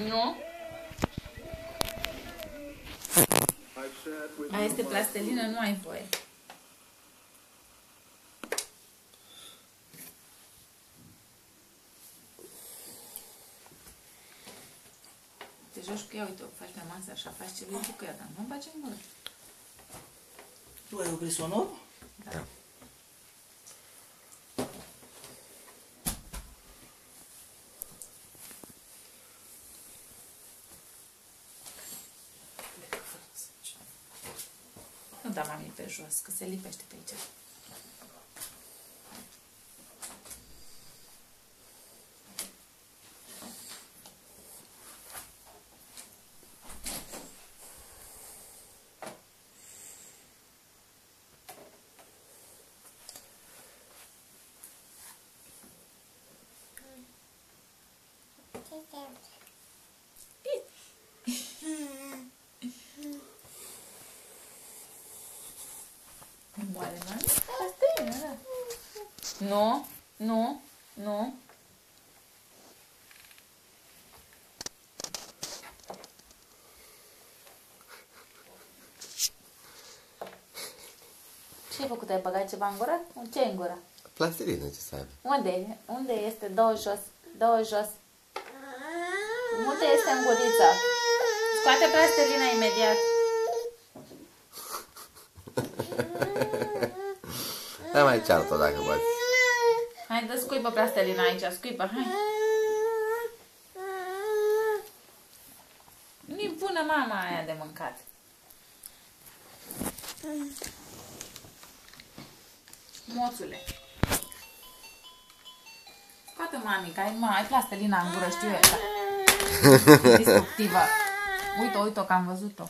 Nu? Aia este plastelină, nu ai voie. Te joci cu ea, uite, o faci pe masă așa, faci ce vrei cu ea, dar nu-mi bagi în gură. Tu ai oprit sonorul? Da. Nu da mami pe jos, că se lipește pe aici. Moare, mami? Asta e, da. Nu, nu, nu. Ce ai făcut? Ai băgat ceva în gură? Ce ai în gură? Plastilină, ce să aibă? Unde? Unde este? Dă-o jos. Dă-o jos. Unde este în guriță? Scoate plastelina imediat. Hai mai ceartă dacă poți. Hai, dă scuipă plastelina aici. Scuipă, hai. Nu-i bună mama aia de mâncat. Moțule. Scoate mami, că ai plastelina în gură, știu eu. Destructivă. Uite-o, uite-o, că am văzut-o.